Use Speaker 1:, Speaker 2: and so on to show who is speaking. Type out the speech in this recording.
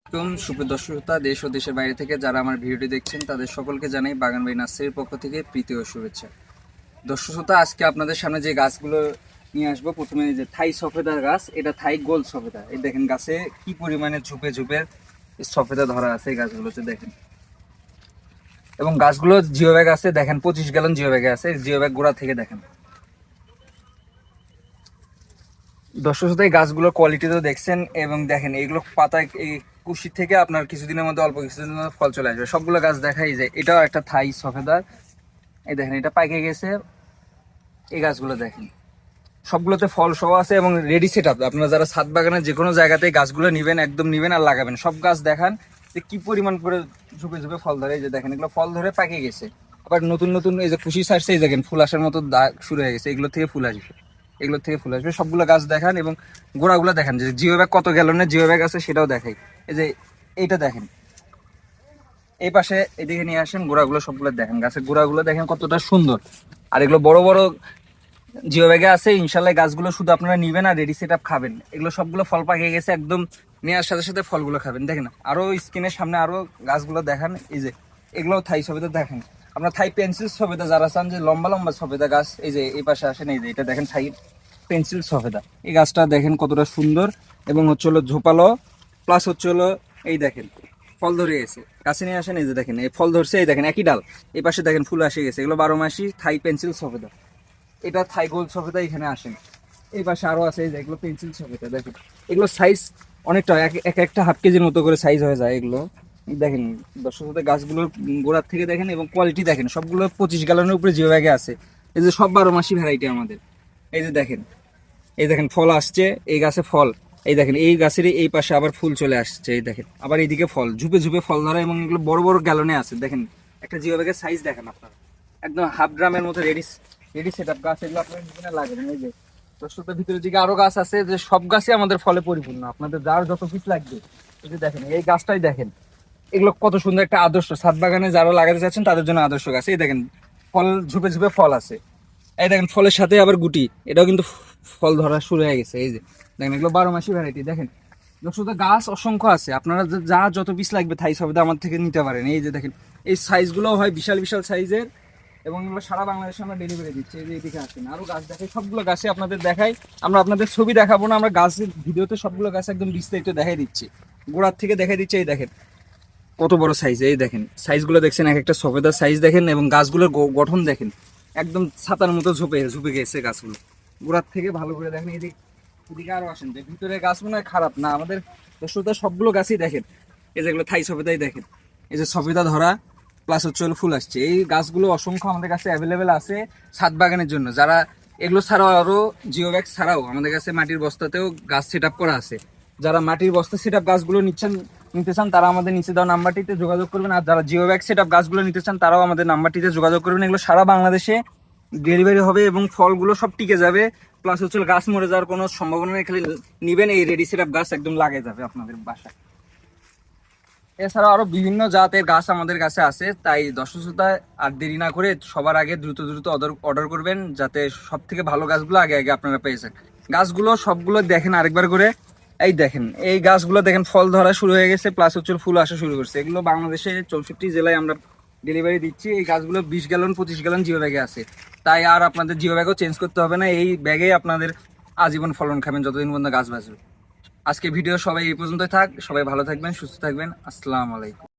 Speaker 1: সুপ্রিয় দর্শক শ্রোতা, দেশ ও দেশের বাইরে থেকে যারা আমার ভিডিওটি দেখছেন তাদের সকলকে জানাই বাগান বাড়ি নার্সারির পক্ষ থেকে প্রীতি ও শুভেচ্ছা। দর্শক শ্রোতা, আজকে আপনাদের সামনে যে গাছগুলো নিয়ে আসবো, প্রথমে যে থাই সফেদার গাছ, এটা থাই গোল সফেদা। এই দেখেন গাছে কি পরিমাণে ঝুপে ঝুপে সফেদা ধরা আছে এই গাছগুলোতে দেখেন। এবং গাছগুলো জিও ব্যাগ আছে দেখেন, 25 গ্যালন জিও ব্যাগে আছে। জিও ব্যাগ গোড়া থেকে দেখেন। দর্শক শ্রোতা, এই গাছগুলোর কোয়ালিটি তো দেখছেন এবং দেখেন এইগুলো পাতা এই কুশি থেকে আপনার কিছুদিনের মধ্যে অল্প কিছুদিনের মধ্যে ফল চলে আসবে। সবগুলো গাছ দেখাই যায়। এটাও একটা থাই সফেদার। এই দেখেন এটা পাইকে গেছে। এই গাছগুলো দেখেন সবগুলোতে ফল সহ আছে এবং রেডি সেট আপ। আপনারা যারা ছাদ বাগানের যে কোনো জায়গাতে গাছগুলো নিবেন, একদম নিবেন আর লাগাবেন। সব গাছ দেখান যে কি পরিমাণ করে ঝুপে ঝুপে ফল ধরে। এই যে দেখেন এগুলো ফল ধরে পাকে গেছে। আবার নতুন নতুন এই যে কুশি ছাড়ছে, এই দেখেন ফুল আসার মতো দাগ শুরু হয়ে গেছে। এগুলো থেকে ফুল আসবে, এগুলো থেকে ফুল আসবে। সবগুলো গাছ দেখান এবং গোড়াগুলো দেখান যে জিও ব্যাগ কত গ্যালনের জিও ব্যাগ আছে সেটাও দেখাই। এই যে এইটা দেখেন, এই পাশে এদিকে নিয়ে আসেন, গোড়াগুলো সবগুলো দেখেন। গাছের গোড়াগুলো দেখেন কতটা সুন্দর। আর এগুলো বড় বড় জিও ব্যাগে আছে। ইনশাল্লাহ গাছগুলো শুধু আপনারা নিবেন আর রেডি সেট আপ খাবেন। এগুলো সবগুলো ফল পাকিয়ে গেছে, একদম নেওয়ার সাথে সাথে ফলগুলো খাবেন। দেখেন আরো স্ক্রিনের সামনে আরো গাছগুলো দেখান। এই যে এগুলো থাই সবেদা দেখেন। আপনার থাই পেন্সিল সবেদা যারা চান যে লম্বা লম্বা সবেদা গাছ, এই যে এই পাশে আসেন। এই যে এটা দেখেন থাই পেন্সিল সফেদা। এই গাছটা দেখেন কতটা সুন্দর এবং হচ্ছে হলো ঝোপালো, প্লাস হচ্ছে হলো এই দেখেন ফল ধরে গেছে। কাছে নিয়ে আসেন। এই যে দেখেন এই ফল ধরছে। এই দেখেন একই ডাল, এই পাশে দেখেন ফুল এসে গেছে। এগুলো 12 মাসি থাই পেন্সিল সফেদা। এটা থাই গোল সফেদা। এখানে আসেন, এই পাশে আরো আছে। এই যে এগুলো পেন্সিল সফেদা। দেখেন এগুলো সাইজ অনেকটা, এক একটা হাফ কেজির মতো করে সাইজ হয়ে যায় এগুলো। দেখেন দর্শক, গাছগুলোর গোড়ার থেকে দেখেন এবং কোয়ালিটি দেখেন। সবগুলো 25 গ্যালনের উপরে জিও ব্যাগে আছে। এই যে সব 12 মাসি ভ্যারাইটি আমাদের। এই যে দেখেন, এই দেখেন ফল আসছে এই গাছে ফল। এই দেখেন এই গাছের এই পাশে আবার ফুল চলে আসছে। এই দেখেন আবার এইদিকে ফল, ঝুপে ঝুপে ফল ধরা এবং এগুলো বড় বড় গ্যালনে আছে। দেখেন একটা জিও ব্যাগের সাইজ দেখেন আপনারা, একদম হাফ ড্রামের মতো রেডি রেডি সেট আপ গাছ। এগুলো আপনার জীবনে লাগবেন। এই যে দর্শকদের ভিতরের দিকে আরো গাছ আছে, যে সব গাছই আমাদের ফলে পরিপূর্ণ। আপনাদের যার যত পিস লাগবে, এই যে দেখেন এই গাছটাই দেখেন। এগুলো কত সুন্দর একটা আদর্শ ছাদ বাগানে যারা লাগাতে চাচ্ছেন তাদের জন্য আদর্শ গাছ। এই দেখেন ফল ঝুপে ঝুপে ফল আছে। এই দেখেন ফলের সাথে আবার গুটি, এটাও কিন্তু ফল ধরা শুরু হয়ে গেছে। এই যে দেখেন এগুলো 12 মাসি ভ্যারাইটি। দেখেন দর্শক, গাছ অসংখ্য আছে। আপনারা যা যত পিস লাগবে থাই সবেদা আমার থেকে নিতে পারেন। এই যে দেখেন এই সাইজগুলো হয় বিশাল বিশাল সাইজের এবং এগুলো সারা বাংলাদেশে আমরা ডেলিভারি দিচ্ছি। এই যে এদিকে আসেন, আরো গাছ দেখাই, সবগুলো গাছে আপনাদের দেখাই। আমরা আপনাদের ছবি দেখাবো না, আমরা গাছের ভিডিওতে সবগুলো গাছ একদম বিস্তারিত দেখাই দিচ্ছি, গোড়ার থেকে দেখাই দিচ্ছি। এই দেখেন কত বড় সাইজ। এই দেখেন সাইজগুলো দেখছেন, এক একটা সফেদার সাইজ দেখেন এবং গাছগুলোর গঠন দেখেন, একদম ছাতার মতো ঝুপে ঝুপে গেছে গাছগুলো। গোড়ার থেকে ভালো করে দেখেন। এদিকে আরো আসেন, যে ভিতরে গাছ মনে হয় খারাপ না আমাদের দর্শকদের, সবগুলো গাছই দেখেন। এই যেগুলো থাই সফেদাই দেখেন, এই যে সফেদা ধরা প্লাস হচ্ছে ফুল আসছে। এই গাছগুলো অসংখ্য আমাদের কাছে অ্যাভেলেবেল আছে ছাদ বাগানের জন্য। যারা এগুলো ছাড়াও আরো জিও ব্যাগ ছাড়াও আমাদের কাছে মাটির বস্তাতেও গাছ সেট আপ করা আছে। যারা মাটির বস্তা সেট আপ গাছগুলো নিতে চান তারা আমাদের নিচে দেওয়া নাম্বারটিতে যোগাযোগ করবেন। আর যারা জিও ব্যাগ সেট আপ গাছগুলো নিতে চান তারাও আমাদের নাম্বারটিতে যোগাযোগ করবেন। এগুলো সারা বাংলাদেশে ডেলিভারি হবে এবং ফলগুলো সব টিকে যাবে। প্লাস হচ্ছে গাছ মরে যাওয়ার কোনো সম্ভাবনা নেই। খালি নিবেন, এই রেডি সেট আপ গাছ একদম লাগে যাবে আপনাদের বাসায়। এছাড়াও আরো বিভিন্ন জাতের গাছ আমাদের কাছে আছে। তাই দর্শক শ্রোতা, আর দেরি না করে সবার আগে দ্রুত দ্রুত অর্ডার করবেন, যাতে সব থেকে ভালো গাছগুলো আগে আগে আপনারা পেয়েছেন। গাছগুলো সবগুলো দেখেন আরেকবার করে। এই দেখেন এই গাছগুলো দেখেন ফল ধরা শুরু হয়ে গেছে, প্লাস হচ্ছে ফুল আসা শুরু করছে। এগুলো বাংলাদেশে 64 জেলায় আমরা ডেলিভারি দিচ্ছি। এই গাছগুলো 20 গ্যালন 25 গ্যালন জিও ব্যাগে আছে। তাই আর আপনাদের জিও ব্যাগও চেঞ্জ করতে হবে না, এই ব্যাগেই আপনাদের আজীবন ফলন খাবেন যতদিন পর্যন্ত গাছ বাঁচবে। আজকে ভিডিও সবাই এই পর্যন্তই থাক। সবাই ভালো থাকবেন, সুস্থ থাকবেন। আসসালামু আলাইকুম।